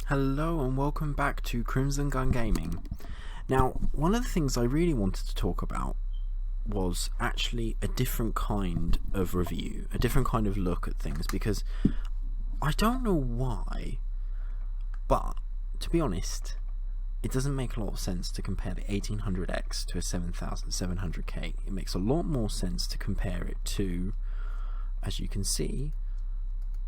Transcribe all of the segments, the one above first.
Hello and welcome back to Crimson Gun Gaming. Now, one of the things I really wanted to talk about was actually a different kind of review, a different kind of look at things, because I don't know why, but to be honest, it doesn't make a lot of sense to compare the 1800X to a 7700K. It makes a lot more sense to compare it to, as you can see,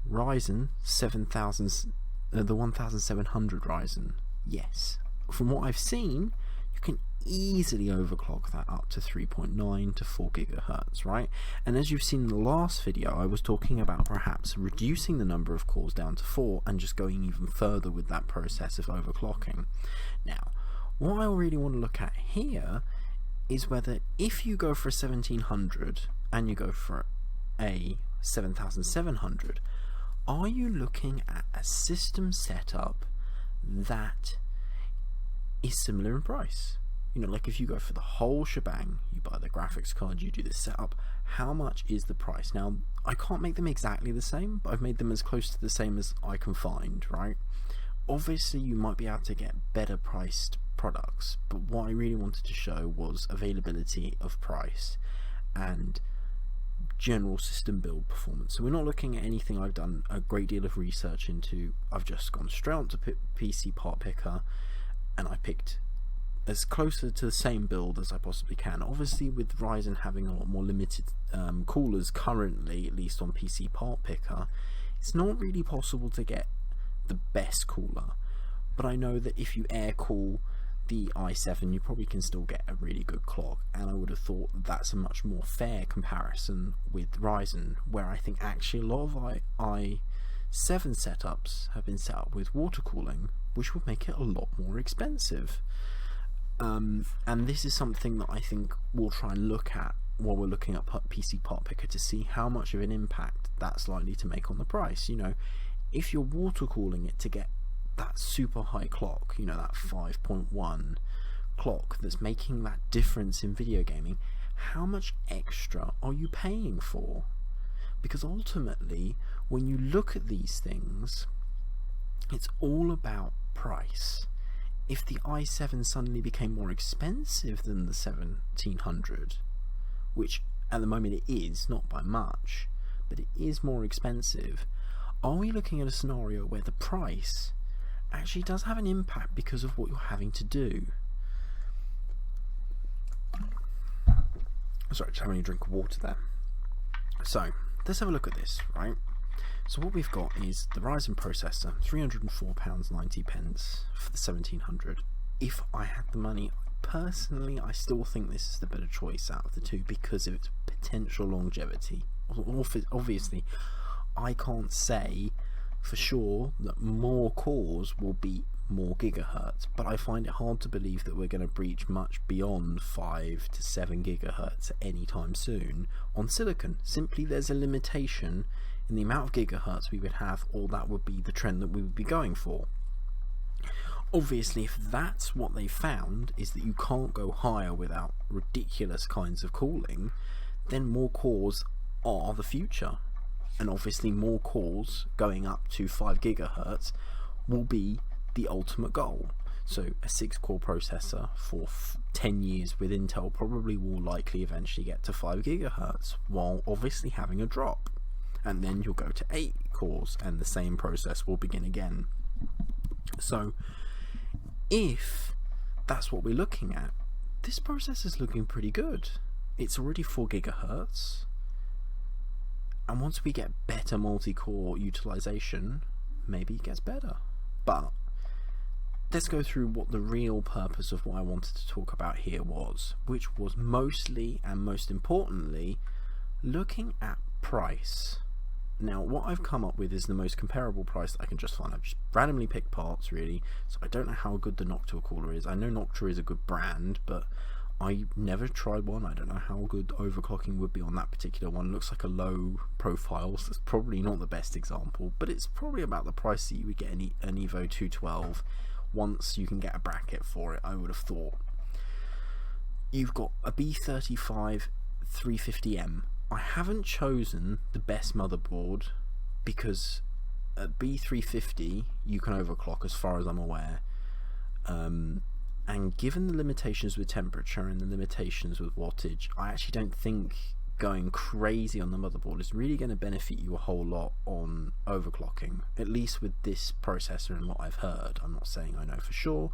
Ryzen 7000, the 1700 Ryzen. Yes, from what I've seen, you can easily overclock that up to 3.9 to 4 gigahertz, right? And as you've seen in the last video, I was talking about perhaps reducing the number of cores down to 4 and just going even further with that process of overclocking. Now, what I really want to look at here is whether if you go for a 1700 and you go for a 7700, are you looking at a system setup that is similar in price? You know, like if you go for the whole shebang, you buy the graphics card, you do the setup, how much is the price? Now, I can't make them exactly the same, but I've made them as close to the same as I can find, right? Obviously, you might be able to get better priced products, but what I really wanted to show was availability of price and general system build performance. So we're not looking at anything I've done a great deal of research into. I've just gone straight onto PC Part Picker and I picked as closer to the same build as I possibly can. Obviously, with Ryzen having a lot more limited coolers currently, at least on PC Part Picker, it's not really possible to get the best cooler, but I know that if you air cool the i7, you probably can still get a really good clock, and I would have thought that's a much more fair comparison with Ryzen, where I think actually a lot of i7 setups have been set up with water cooling, which would make it a lot more expensive. And this is something that I think we'll try and look at while we're looking at PC Part Picker to see how much of an impact that's likely to make on the price. You know, if you're water cooling it to get that super high clock, you know, that 5.1 clock that's making that difference in video gaming, how much extra are you paying for? Because ultimately, when you look at these things, it's all about price. If the i7 suddenly became more expensive than the 1700, which at the moment it is, not by much, but it is more expensive, are we looking at a scenario where the price actually does have an impact because of what you're having to do? Sorry, just having a drink of water there. So let's have a look at this, right? So what we've got is the Ryzen processor, £304.90 for the 1700. If I had the money, personally, I still think this is the better choice out of the two because of its potential longevity. Obviously, I can't say for sure that more cores will be more gigahertz, but I find it hard to believe that we're going to breach much beyond 5 to 7 gigahertz anytime soon on silicon. Simply, there's a limitation in the amount of gigahertz we would have, or that would be the trend that we would be going for. Obviously, if that's what they found, is that you can't go higher without ridiculous kinds of cooling, then more cores are the future. And obviously more cores going up to 5 gigahertz will be the ultimate goal. So a 6-core processor for 10 years with Intel probably will likely eventually get to 5 gigahertz, while obviously having a drop. And then you'll go to 8 cores and the same process will begin again. So if that's what we're looking at, this process is looking pretty good. It's already 4 gigahertz. And once we get better multi-core utilization, maybe it gets better. But let's go through what the real purpose of what I wanted to talk about here was, which was mostly and most importantly looking at price. Now, what I've come up with is the most comparable price that I can just find. I've just randomly picked parts, really, so I don't know how good the Noctua cooler is. I know Noctua is a good brand, but I never tried one. I don't know how good overclocking would be on that particular one. It looks like a low profile, so it's probably not the best example, but it's probably about the price that you would get an Evo 212 once you can get a bracket for it, I would have thought. You've got a B35 350M. I haven't chosen the best motherboard because at B350 you can overclock as far as I'm aware, and given the limitations with temperature and the limitations with wattage, I actually don't think going crazy on the motherboard is really going to benefit you a whole lot on overclocking, at least with this processor and what I've heard. I'm not saying I know for sure,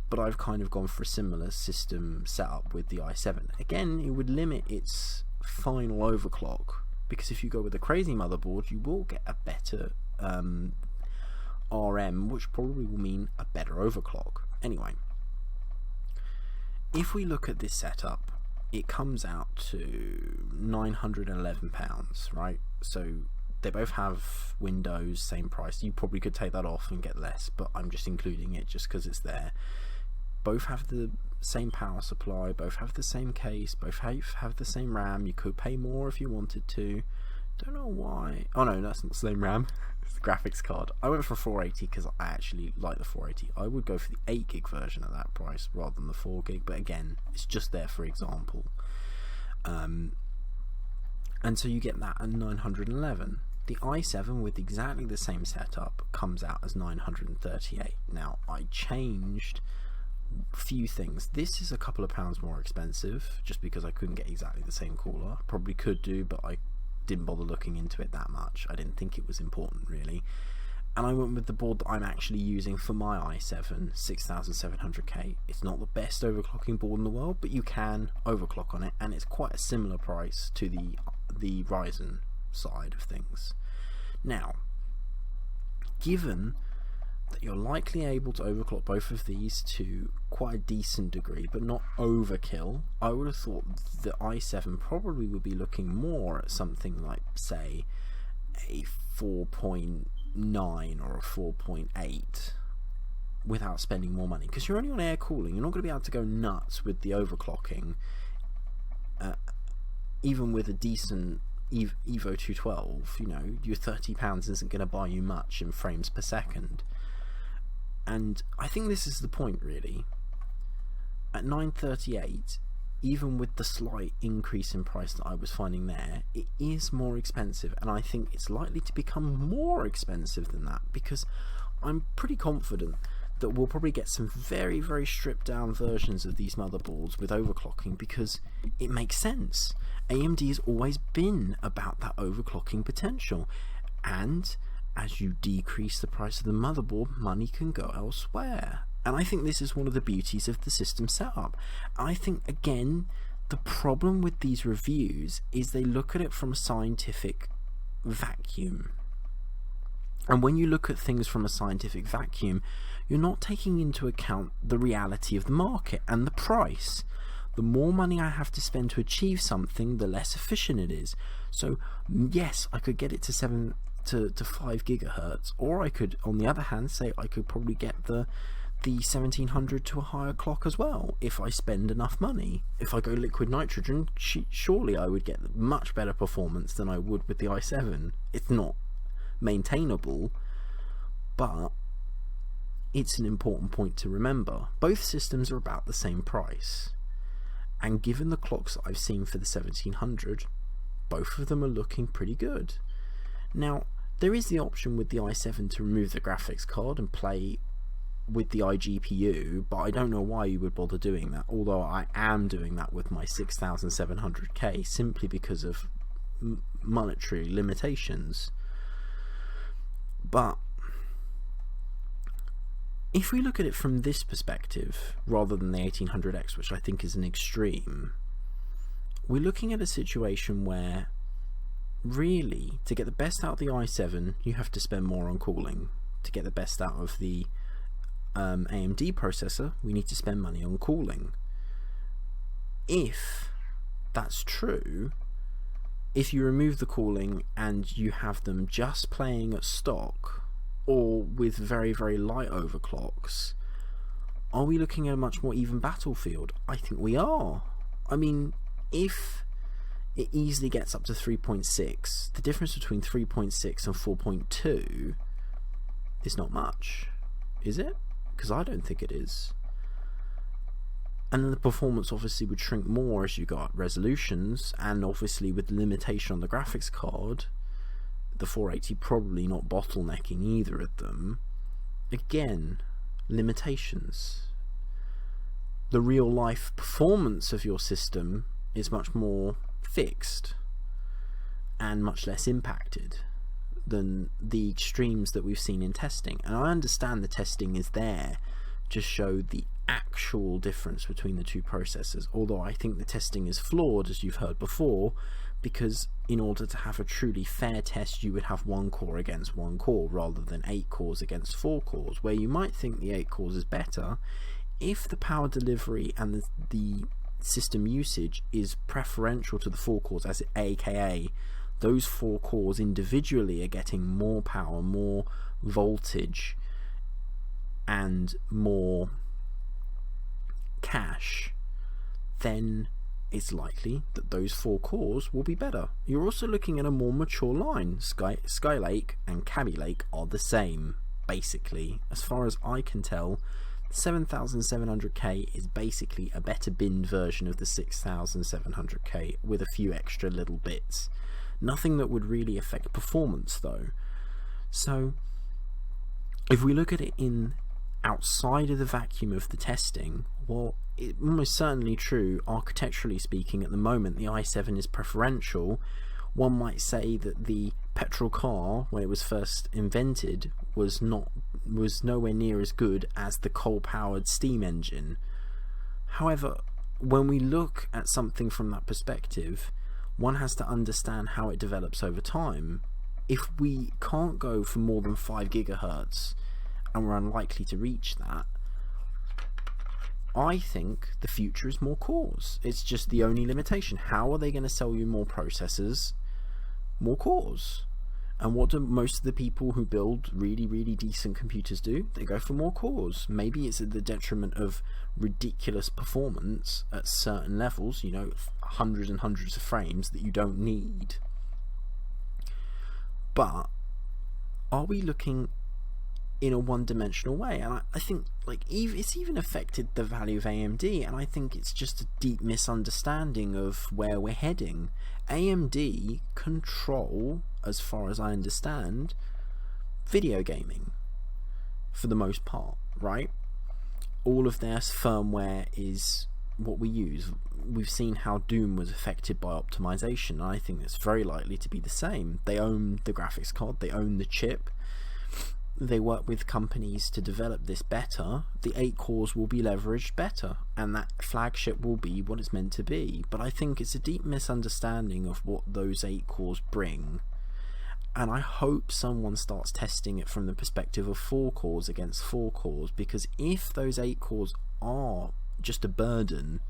but I've kind of gone for a similar system setup with the i7. Again, it would limit its final overclock, because if you go with a crazy motherboard, you will get a better RM, which probably will mean a better overclock. Anyway, if we look at this setup, it comes out to £911, right? So they both have Windows, same price. You probably could take that off and get less, but I'm just including it just because it's there. Both have the same power supply, both have the same case, both have the same RAM. You could pay more if you wanted to. Don't know why. Oh no, that's not the same RAM. It's the graphics card. I went for 480 because I actually like the 480. I would go for the 8 gig version at that price rather than the 4 gig, but again, it's just there for example. And so you get that at 911. The i7 with exactly the same setup comes out as 938. Now, I changed a few things. This is a couple of pounds more expensive just because I couldn't get exactly the same cooler. Probably could do, but I didn't bother looking into it that much. I didn't think it was important really. And I went with the board that I'm actually using for my i7 7700K. It's not the best overclocking board in the world, but you can overclock on it, and it's quite a similar price to the Rizen side of things. Now, given that you're likely able to overclock both of these to quite a decent degree, but not overkill, I would have thought the i7 probably would be looking more at something like, say, a 4.9 or a 4.8 without spending more money, because you're only on air cooling. You're not going to be able to go nuts with the overclocking, even with a decent Evo 212. You know, your £30 isn't going to buy you much in frames per second. And I think this is the point really. At 938, even with the slight increase in price that I was finding there, it is more expensive, and I think it's likely to become more expensive than that, because I'm pretty confident that we'll probably get some very, very stripped down versions of these motherboards with overclocking, because it makes sense. AMD has always been about that overclocking potential, and as you decrease the price of the motherboard, money can go elsewhere. And I think this is one of the beauties of the system setup. I think, again, the problem with these reviews is they look at it from a scientific vacuum. And when you look at things from a scientific vacuum, you're not taking into account the reality of the market and the price. The more money I have to spend to achieve something, the less efficient it is. So yes, I could get it to 5 gigahertz, or I could, on the other hand, say I could probably get the 1700 to a higher clock as well if I spend enough money. If I go liquid nitrogen, surely I would get much better performance than I would with the i7. It's not maintainable, but it's an important point to remember. Both systems are about the same price, and given the clocks that I've seen for the 1700, both of them are looking pretty good. Now, there is the option with the i7 to remove the graphics card and play with the iGPU, but I don't know why you would bother doing that, although I am doing that with my 6700K simply because of monetary limitations. But if we look at it from this perspective rather than the 1800X, which I think is an extreme, we're looking at a situation where really, to get the best out of the i7, you have to spend more on cooling. To get the best out of the AMD processor, we need to spend money on cooling. If that's true, if you remove the cooling and you have them just playing at stock or with very, very light overclocks, are we looking at a much more even battlefield? I think we are. I mean, if it easily gets up to 3.6, the difference between 3.6 and 4.2 is not much, is it? Because I don't think it is. And then the performance obviously would shrink more as you got resolutions, and obviously with the limitation on the graphics card, the 480 probably not bottlenecking either of them. Again, limitations. The real life performance of your system is much more fixed and much less impacted than the extremes that we've seen in testing. And I understand the testing is there to show the actual difference between the two processors, although I think the testing is flawed, as you've heard before, because in order to have a truly fair test you would have 1 core against 1 core rather than 8 cores against 4 cores, where you might think the 8 cores is better if the power delivery and the system usage is preferential to the 4 cores, as aka those 4 cores individually are getting more power, more voltage and more cache, then it's likely that those 4 cores will be better. You're also looking at a more mature line. Skylake and Kaby Lake are the same, basically. As far as I can tell, 7700K is basically a better binned version of the 6700K with a few extra little bits. Nothing that would really affect performance though. So if we look at it in outside of the vacuum of the testing, well, it's almost certainly true architecturally speaking. At the moment the i7 is preferential. One might say that the petrol car, when it was first invented, was nowhere near as good as the coal-powered steam engine. However, when we look at something from that perspective, one has to understand how it develops over time. If we can't go for more than 5 gigahertz, and we're unlikely to reach that, I think the future is more cores. It's just the only limitation. How are they going to sell you more processors? More cores. And what do most of the people who build really, really decent computers do? They go for more cores. Maybe it's at the detriment of ridiculous performance at certain levels, you know, hundreds and hundreds of frames that you don't need. But are we looking in a one-dimensional way? And I think like it's even affected the value of AMD, and I think it's just a deep misunderstanding of where we're heading. AMD control, as far as I understand, video gaming for the most part, right? All of their firmware is what we use. We've seen how Doom was affected by optimization, and I think it's very likely to be the same. They own the graphics card, they own the chip, they work with companies to develop this better. The 8 cores will be leveraged better, and that flagship will be what it's meant to be. But I think it's a deep misunderstanding of what those 8 cores bring, and I hope someone starts testing it from the perspective of 4 cores against 4 cores, because if those 8 cores are just a burden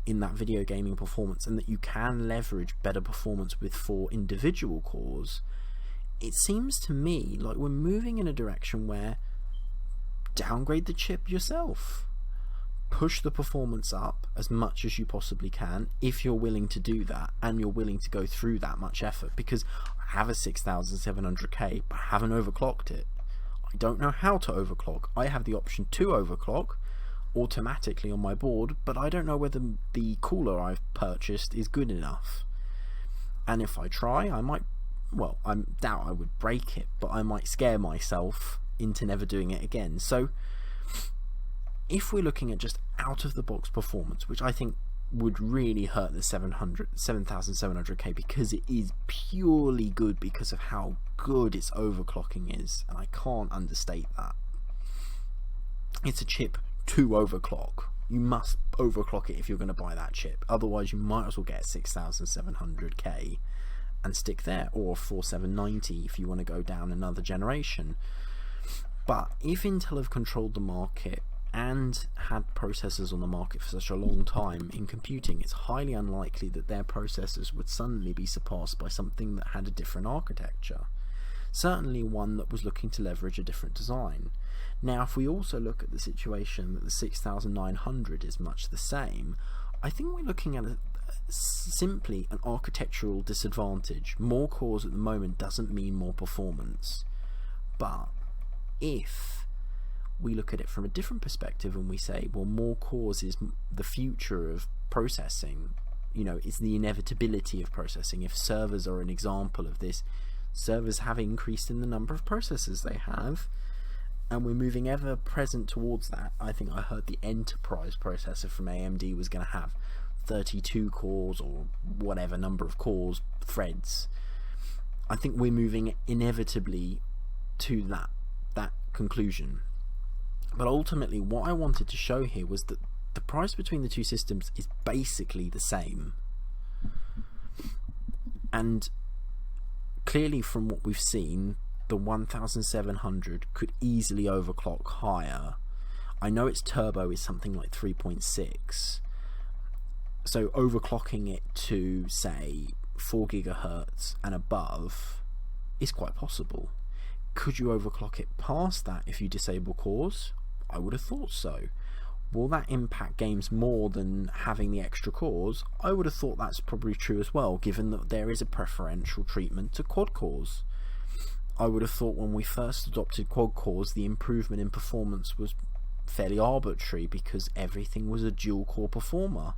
in that video gaming performance, and that you can leverage better performance with 4 individual cores, it seems to me like we're moving in a direction where downgrade the chip yourself, push the performance up as much as you possibly can if you're willing to do that and you're willing to go through that much effort. Because I have a 6700K but I haven't overclocked it. I don't know how to overclock. I have the option to overclock automatically on my board, but I don't know whether the cooler I've purchased is good enough. And if I try, I might, well, I doubt I would break it, but I might scare myself into never doing it again. So if we're looking at just out of the box performance, which I think would really hurt the 7700K, because it is purely good because of how good its overclocking is, and I can't understate that. It's a chip to overclock. You must overclock it if you're going to buy that chip, otherwise you might as well get a 6700K and stick there, or 4790 if you want to go down another generation. But if Intel have controlled the market and had processors on the market for such a long time in computing, it's highly unlikely that their processors would suddenly be surpassed by something that had a different architecture, certainly one that was looking to leverage a different design. Now if we also look at the situation that the 6900 is much the same, I think we're looking at simply an architectural disadvantage. More cores at the moment doesn't mean more performance, but if we look at it from a different perspective and we say, well, more cores is the future of processing, you know, it's the inevitability of processing. If servers are an example of this servers have increased in the number of processors they have, and we're moving ever present towards that. I think I heard the enterprise processor from AMD was going to have 32 cores or whatever number of cores, threads. I think we're moving inevitably to that conclusion. But ultimately, what I wanted to show here was that the price between the two systems is basically the same. And clearly from what we've seen, the 1700 could easily overclock higher. I know its turbo is something like 3.6, so overclocking it to say 4 gigahertz and above is quite possible. Could you overclock it past that if you disable cores? I would have thought so. Will that impact games more than having the extra cores? I would have thought that's probably true as well, given that there is a preferential treatment to quad cores. I would have thought when we first adopted quad cores, the improvement in performance was fairly arbitrary because everything was a dual core performer.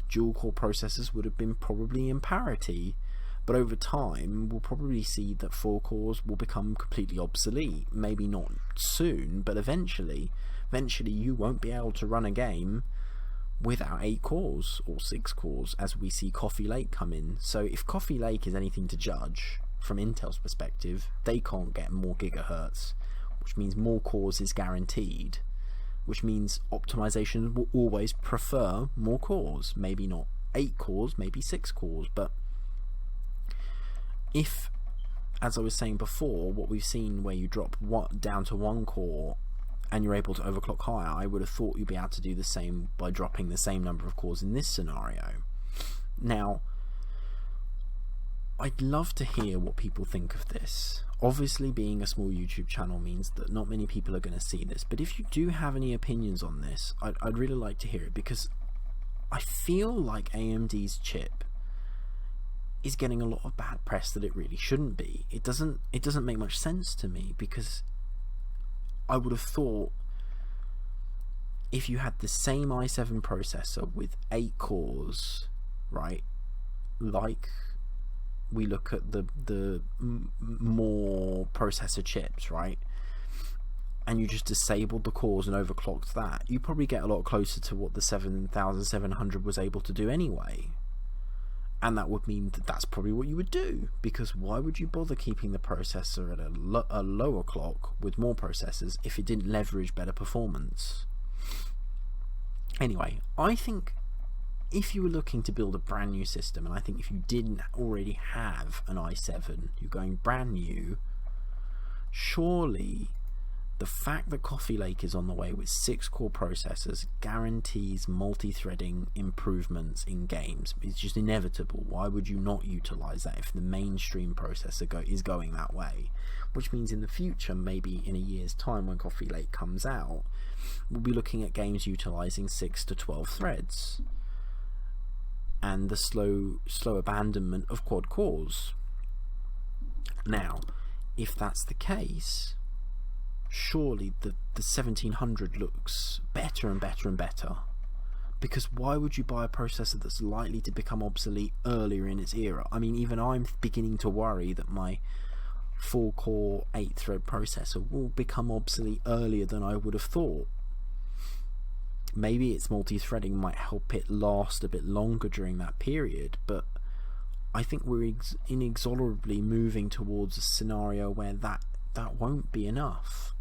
Dual core processors would have been probably in parity, but over time we'll probably see that 4 cores will become completely obsolete. Maybe not soon, but eventually you won't be able to run a game without 8 cores or 6 cores, as we see Coffee Lake come in. So if Coffee Lake is anything to judge from Intel's perspective, they can't get more gigahertz, which means more cores is guaranteed, which means optimization will always prefer more cores. Maybe not 8 cores, maybe 6 cores, but if, as I was saying before, what we've seen where you drop down to 1 core and you're able to overclock higher, I would have thought you'd be able to do the same by dropping the same number of cores in this scenario. Now, I'd love to hear what people think of this. Obviously, being a small YouTube channel means that not many people are going to see this, but if you do have any opinions on this, I'd really like to hear it, because I feel like AMD's chip is getting a lot of bad press that it really shouldn't be. It doesn't make much sense to me, because I would have thought if you had the same i7 processor with 8 cores, right, like we look at the more processor chips, right, and you just disabled the cores and overclocked that, you probably get a lot closer to what the 7700 was able to do anyway. And that would mean that that's probably what you would do, because why would you bother keeping the processor at a lower clock with more processors if it didn't leverage better performance? Anyway, I think if you were looking to build a brand new system, and I think if you didn't already have an i7, you're going brand new, surely the fact that Coffee Lake is on the way with 6 core processors guarantees multi-threading improvements in games. It's just inevitable. Why would you not utilize that if the mainstream processor is going that way? Which means in the future, maybe in a year's time when Coffee Lake comes out, we'll be looking at games utilizing 6 to 12 threads and the slow abandonment of quad cores. Now, if that's the case, surely the 1700 looks better and better and better, because why would you buy a processor that's likely to become obsolete earlier in its era? I mean, even I'm beginning to worry that my 4-core 8-thread processor will become obsolete earlier than I would have thought. Maybe its multi-threading might help it last a bit longer during that period, but I think we're inexorably moving towards a scenario where that won't be enough.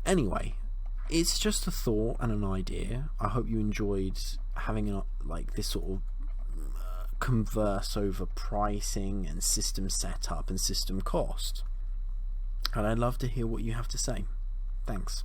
Anyway, it's just a thought and an idea. I hope you enjoyed having this sort of converse over pricing and system setup and system cost. And I'd love to hear what you have to say. Thanks.